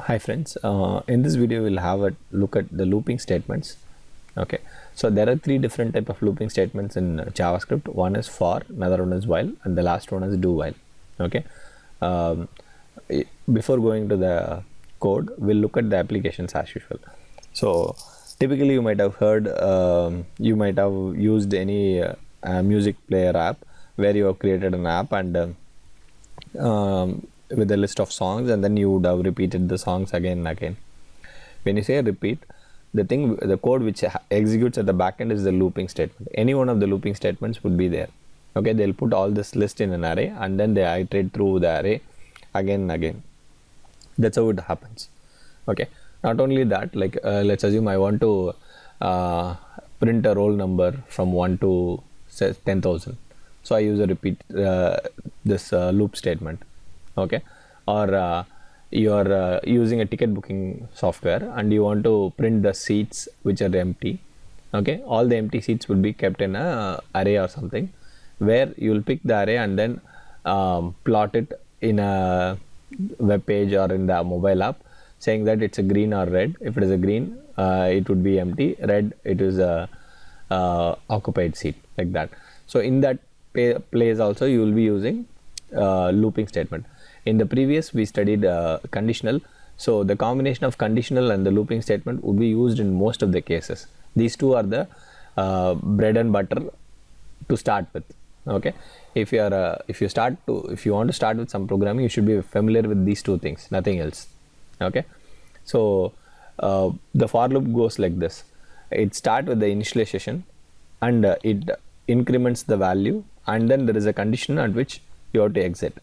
Hi friends, in this video we'll have a look at the looping statements. Okay, so there are three different type of looping statements in JavaScript. One is for, another one is while, and the last one is do while. Okay, um, before going to the code, we'll look at the applications as usual. So typically you might have heard, you might have used any music player app where you have created an app and with a list of songs, and then you would have repeated the songs again and again. When you say repeat, the code which executes at the backend is the looping statement. Any one of the looping statements would be there. Okay, they'll put all this list in an array and then they iterate through the array again and again. That's how it happens. Okay, not only that, like let's assume I want to print a roll number from 1 to say 10,000. So I use a repeat this loop statement. Okay, or you are using a ticket booking software and you want to print the seats which are empty. Okay, all the empty seats will be kept in a array or something, where you will pick the array and then plot it in a web page or in the mobile app, saying that it's a green or red. If it is a green, it would be empty. Red, it is a occupied seat, like that. So in that place also you will be using looping statement. In the previous we studied conditional. So the combination of conditional and the looping statement would be used in most of the cases. These two are the bread and butter to start with. Okay, if you want to start with some programming, you should be familiar with these two things, nothing else. Okay, so the for loop goes like this. It starts with the initialization and it increments the value, and then there is a condition at which you have to exit,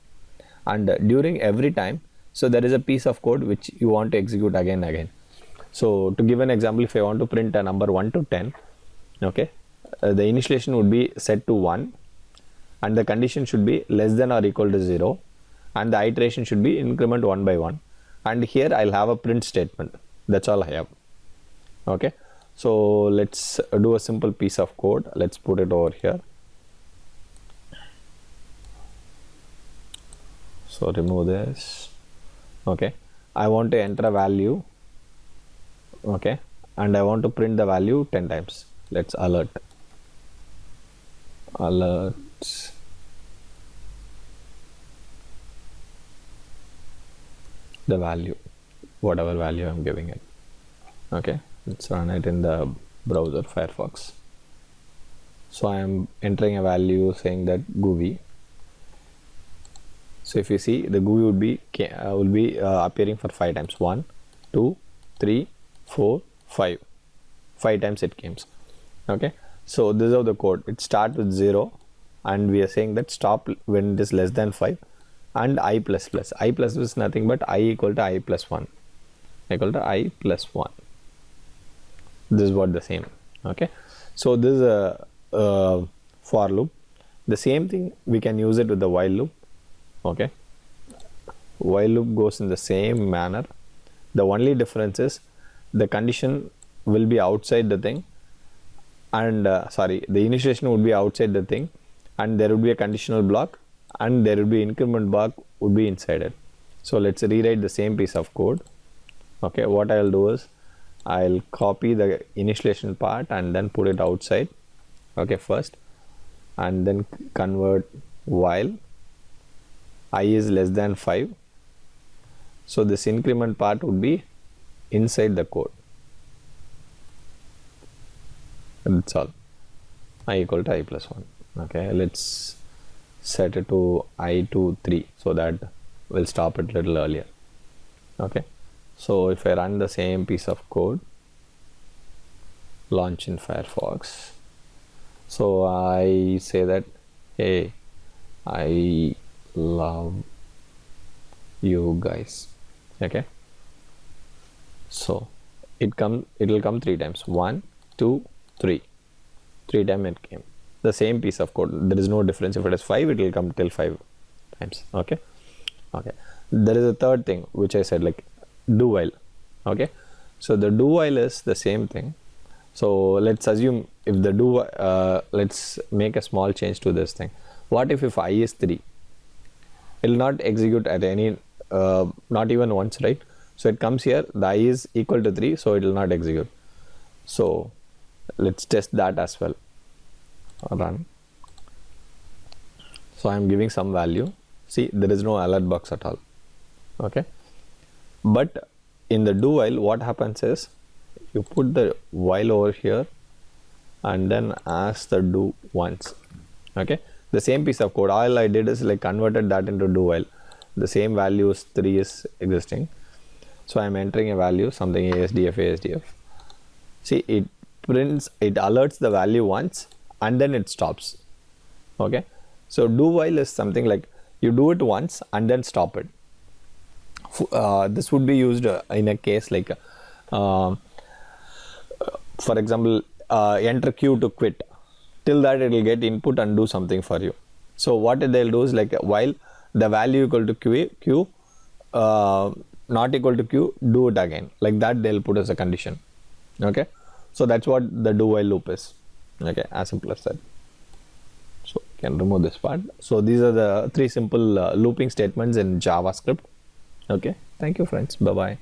and during every time, so there is a piece of code which you want to execute again and again. So to give an example, if I want to print a number 1 to 10, okay, the initialization would be set to 1 and the condition should be less than or equal to 0, and the iteration should be increment 1 by 1, and here I'll have a print statement. That's all I have. Okay, so let's do a simple piece of code. Let's put it over here. So remove this. Okay, I want to enter a value. Okay, and I want to print the value 10 times. Let's alert the value, whatever value I'm giving it. Okay, let's run it in the browser Firefox. So I am entering a value saying that GUI. So if you see, the GUI will be appearing for 5 times. 1, 2, 3, 4, 5. 5 times it comes. Okay, so this is how the code. It starts with 0 and we are saying that stop when it is less than 5, and I plus plus. I plus is nothing but I equal to I plus 1. Equal to I plus 1. This is what the same. Okay, so this is a for loop. The same thing we can use it with the while loop. Okay, while loop goes in the same manner. The only difference is the condition will be outside the thing, and the initialization would be outside the thing, and there would be a conditional block, and there will be increment block would be inside it. So let's rewrite the same piece of code. Okay, what I'll do is I'll copy the initialization part and then put it outside. Okay, first, and then convert while I is less than 5. So this increment part would be inside the code. That's all. I equal to I plus 1. Okay, let's set it to I to 3 so that we'll stop it a little earlier. Okay, so if I run the same piece of code, launch in Firefox, so I say that, hey, I love you guys. Okay, so it will come 3 times. 1, 2, 3. 3 times it came. The same piece of code. There is no difference. If it is 5, it will come till 5 times. Okay, okay. There is a third thing which I said, like do while. Okay, so the do while is the same thing. So let's assume if the do let's make a small change to this thing. What if I is 3? It will not execute at any not even once, right? So it comes here, the I is equal to 3, so it will not execute. So let's test that as well. Run. So I am giving some value. See, there is no alert box at all. Okay. But in the do while, what happens is you put the while over here and then ask the do once. Okay. The same piece of code. All I did is like converted that into do while. The same values 3 is existing. So I am entering a value, something ASDF, ASDF. See, it prints, it alerts the value once and then it stops. Okay. So do while is something like you do it once and then stop it. This would be used in a case like, for example, enter Q to quit. Till that it will get input and do something for you. So what they'll do is like while the value equal to Q, not equal to Q, do it again. Like that they'll put as a condition. Okay. So that's what the do while loop is. Okay, as simple as that. So you can remove this part. So these are the 3 simple looping statements in JavaScript. Okay, thank you friends. Bye bye.